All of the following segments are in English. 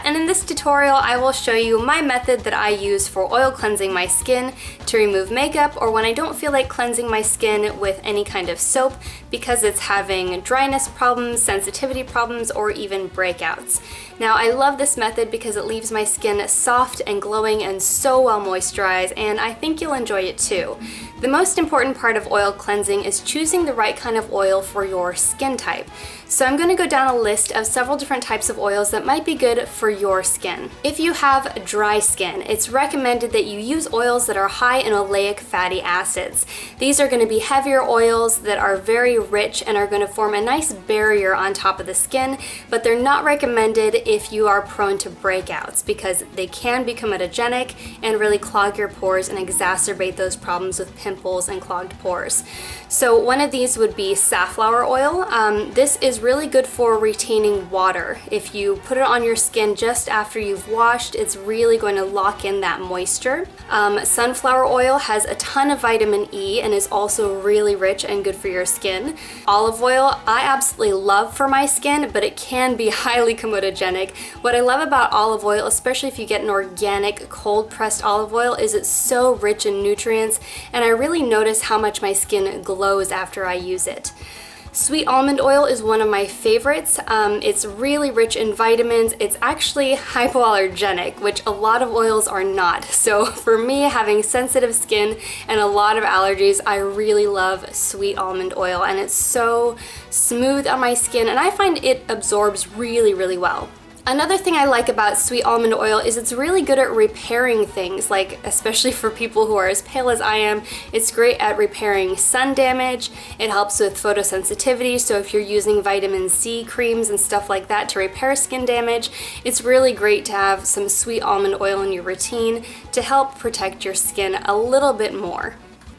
and in this tutorial I will show you my method that I use for oil cleansing my skin to remove makeup, or when I don't feel like cleansing my skin with any kind of soap because it's having dryness problems, sensitivity problems, or even breakouts. Now, I love this method because it leaves my skin soft and glowing and so well moisturized, and I think you'll enjoy it too. The most important part of oil cleansing is choosing the right kind of oil for your skin type. So I'm going to go down a list of several different types of oils that might be good for your skin. If you have dry skin, it's recommended that you use oils that are high in oleic fatty acids. These are going to be heavier oils that are very rich and are going to form a nice barrier on top of the skin, but they're not recommended if you are prone to breakouts because they can be comedogenic and really clog your pores and exacerbate those problems with pimples and clogged pores. So one of these would be safflower oil. This is really good for retaining water. If you put it on your skin just after you've washed, it's really going to lock in that moisture. Sunflower oil has a ton of vitamin E and is also really rich and good for your skin. Olive oil, I absolutely love for my skin, but it can be highly comedogenic. What I love about olive oil, especially if you get an organic cold pressed olive oil, is it's so rich in nutrients, and I really notice how much my skin glows after I use it. Sweet almond oil is one of my favorites. It's really rich in vitamins. It's actually hypoallergenic, which a lot of oils are not. So for me, having sensitive skin and a lot of allergies, I really love sweet almond oil, and it's so smooth on my skin, and I find it absorbs really, really well. Another thing I like about sweet almond oil is it's really good at repairing things, like especially for people who are as pale as I am, it's great at repairing sun damage. It helps with photosensitivity, so if you're using vitamin C creams and stuff like that to repair skin damage, it's really great to have some sweet almond oil in your routine to help protect your skin a little bit more.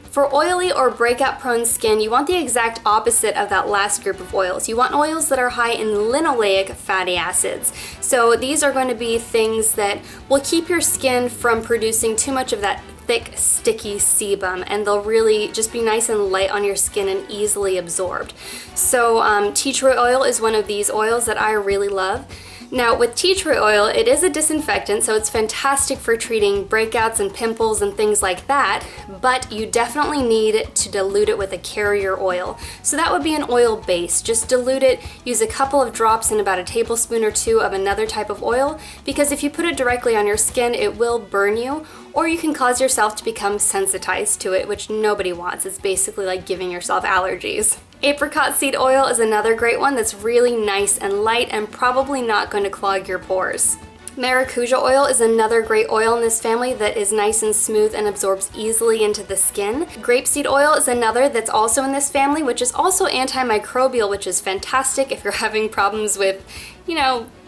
For oily or breakout prone skin, you want the exact opposite of that last group of oils. You want oils that are high in linoleic fatty acids. So these are going to be things that will keep your skin from producing too much of that thick, sticky sebum, and they'll really just be nice and light on your skin and easily absorbed. So tea tree oil is one of these oils that I really love. Now with tea tree oil, it is a disinfectant, so it's fantastic for treating breakouts and pimples and things like that, but you definitely need to dilute it with a carrier oil. So that would be an oil base. Just dilute it, use a couple of drops in about a tablespoon or two of another type of oil, because if you put it directly on your skin, it will burn you, or you can cause yourself to become sensitized to it, which nobody wants. It's basically like giving yourself allergies. Apricot seed oil is another great one that's really nice and light and probably not going to clog your pores. Maracuja oil is another great oil in this family that is nice and smooth and absorbs easily into the skin. Grape seed oil is another that's also in this family, which is also antimicrobial, which is fantastic if you're having problems with,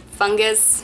fungus.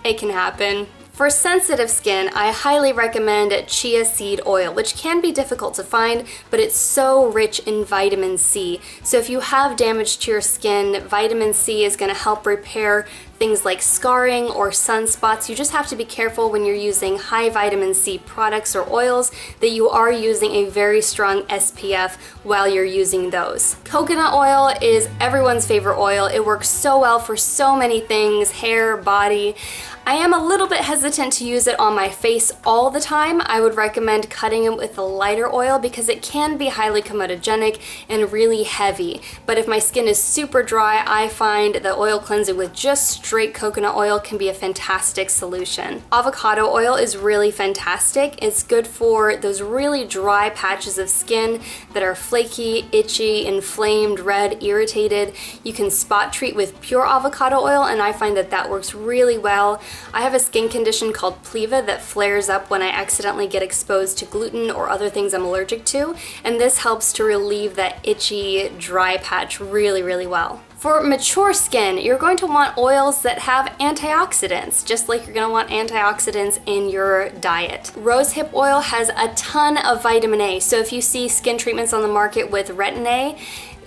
It can happen. For sensitive skin, I highly recommend Chia Seed oil, which can be difficult to find, but it's so rich in vitamin C. So if you have damage to your skin, vitamin C is going to help repair things like scarring or sunspots. You just have to be careful when you're using high vitamin C products or oils that you are using a very strong SPF while you're using those. Coconut oil is everyone's favorite oil. It works so well for so many things, hair, body. I am a little bit hesitant to use it on my face all the time. I would recommend cutting it with a lighter oil because it can be highly comedogenic and really heavy. But if my skin is super dry, I find that oil cleansing with just straight coconut oil can be a fantastic solution. Avocado oil is really fantastic. It's good for those really dry patches of skin that are flaky, itchy, inflamed, red, irritated. You can spot treat with pure avocado oil, and I find that that works really well. I have a skin condition called pleva that flares up when I accidentally get exposed to gluten or other things I'm allergic to, and this helps to relieve that itchy, dry patch really, really well. For mature skin, you're going to want oils that have antioxidants, just like you're going to want antioxidants in your diet. Rosehip oil has a ton of vitamin A, so if you see skin treatments on the market with retin A,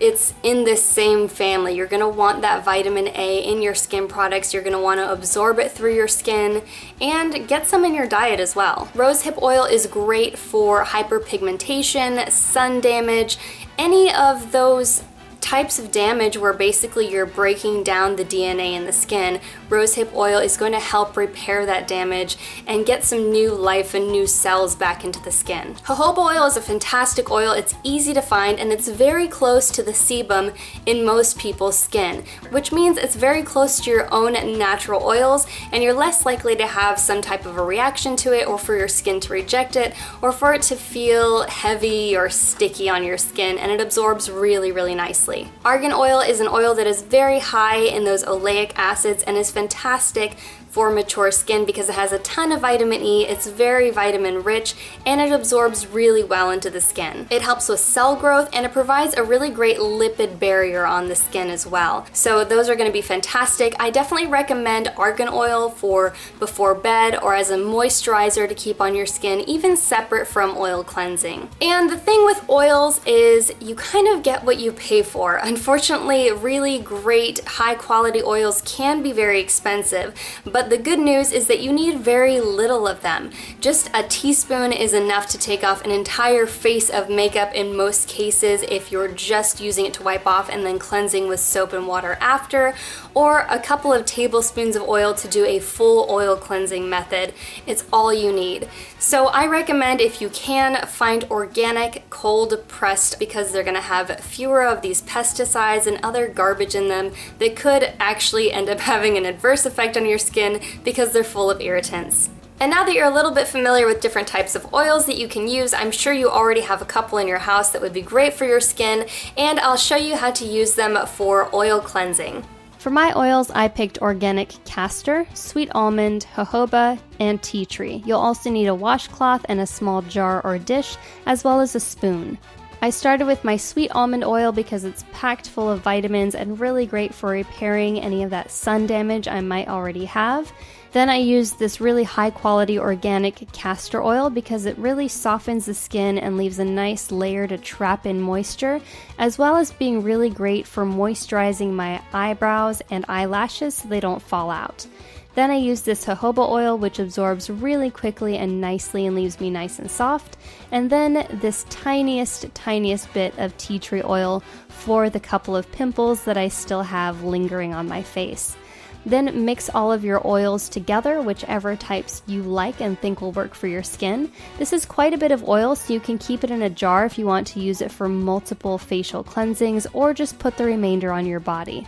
it's in this same family. You're going to want that vitamin A in your skin products. You're going to want to absorb it through your skin and get some in your diet as well. Rosehip oil is great for hyperpigmentation, sun damage, any of those types of damage where basically you're breaking down the DNA in the skin, rosehip oil is going to help repair that damage and get some new life and new cells back into the skin. Jojoba oil is a fantastic oil. It's easy to find and it's very close to the sebum in most people's skin, which means it's very close to your own natural oils and you're less likely to have some type of a reaction to it, or for your skin to reject it, or for it to feel heavy or sticky on your skin, and it absorbs really nicely. Argan oil is an oil that is very high in those oleic acids and is fantastic for mature skin because it has a ton of vitamin E, it's very vitamin rich, and it absorbs really well into the skin. It helps with cell growth and it provides a really great lipid barrier on the skin as well. So those are going to be fantastic. I definitely recommend argan oil for before bed or as a moisturizer to keep on your skin, even separate from oil cleansing. And the thing with oils is you kind of get what you pay for. Unfortunately, really great high quality oils can be very expensive, but the good news is that you need very little of them. Just a teaspoon is enough to take off an entire face of makeup in most cases if you're just using it to wipe off and then cleansing with soap and water after, or a couple of tablespoons of oil to do a full oil cleansing method. It's all you need. So I recommend, if you can, find organic cold pressed because they're gonna have fewer of these pesticides and other garbage in them that could actually end up having an adverse effect on your skin because they're full of irritants. And now that you're a little bit familiar with different types of oils that you can use, I'm sure you already have a couple in your house that would be great for your skin, and I'll show you how to use them for oil cleansing. For my oils, I picked organic castor, sweet almond, jojoba, and tea tree. You'll also need a washcloth and a small jar or dish, as well as a spoon. I started with my sweet almond oil because it's packed full of vitamins and really great for repairing any of that sun damage I might already have. Then I used this really high quality organic castor oil because it really softens the skin and leaves a nice layer to trap in moisture, as well as being really great for moisturizing my eyebrows and eyelashes so they don't fall out. Then I used this jojoba oil, which absorbs really quickly and nicely and leaves me nice and soft. And then this tiniest bit of tea tree oil for the couple of pimples that I still have lingering on my face. Then mix all of your oils together, whichever types you like and think will work for your skin. This is quite a bit of oil, so you can keep it in a jar if you want to use it for multiple facial cleansings, or just put the remainder on your body.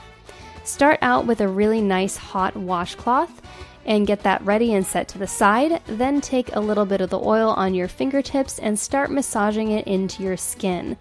Start out with a really nice hot washcloth and get that ready and set to the side. Then take a little bit of the oil on your fingertips and start massaging it into your skin.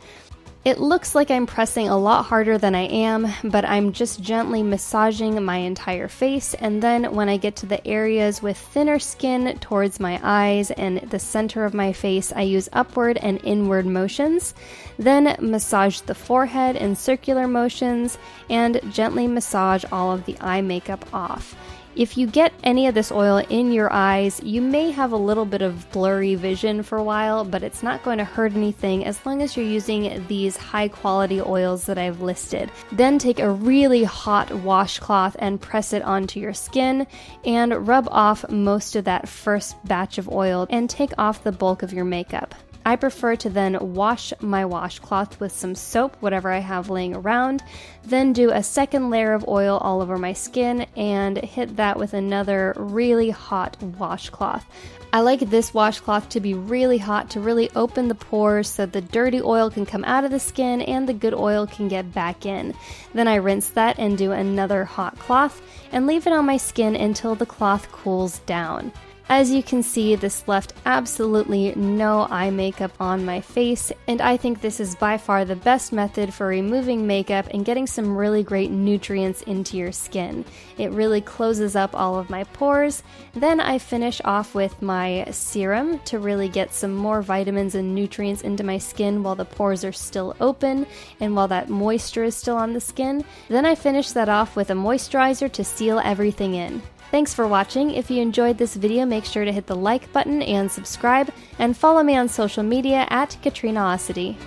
It looks like I'm pressing a lot harder than I am, but I'm just gently massaging my entire face, and then when I get to the areas with thinner skin towards my eyes and the center of my face, I use upward and inward motions. Then massage the forehead in circular motions and gently massage all of the eye makeup off. If you get any of this oil in your eyes, you may have a little bit of blurry vision for a while, but it's not going to hurt anything as long as you're using these high quality oils that I've listed. Then take a really hot washcloth and press it onto your skin and rub off most of that first batch of oil and take off the bulk of your makeup. I prefer to then wash my washcloth with some soap, whatever I have laying around, then do a second layer of oil all over my skin and hit that with another really hot washcloth. I like this washcloth to be really hot to really open the pores so the dirty oil can come out of the skin and the good oil can get back in. Then I rinse that and do another hot cloth and leave it on my skin until the cloth cools down. As you can see, this left absolutely no eye makeup on my face, and I think this is by far the best method for removing makeup and getting some really great nutrients into your skin. It really closes up all of my pores. Then I finish off with my serum to really get some more vitamins and nutrients into my skin while the pores are still open and while that moisture is still on the skin. Then I finish that off with a moisturizer to seal everything in. Thanks for watching. If you enjoyed this video, make sure to hit the like button and subscribe, and follow me on social media at Katrinaosity.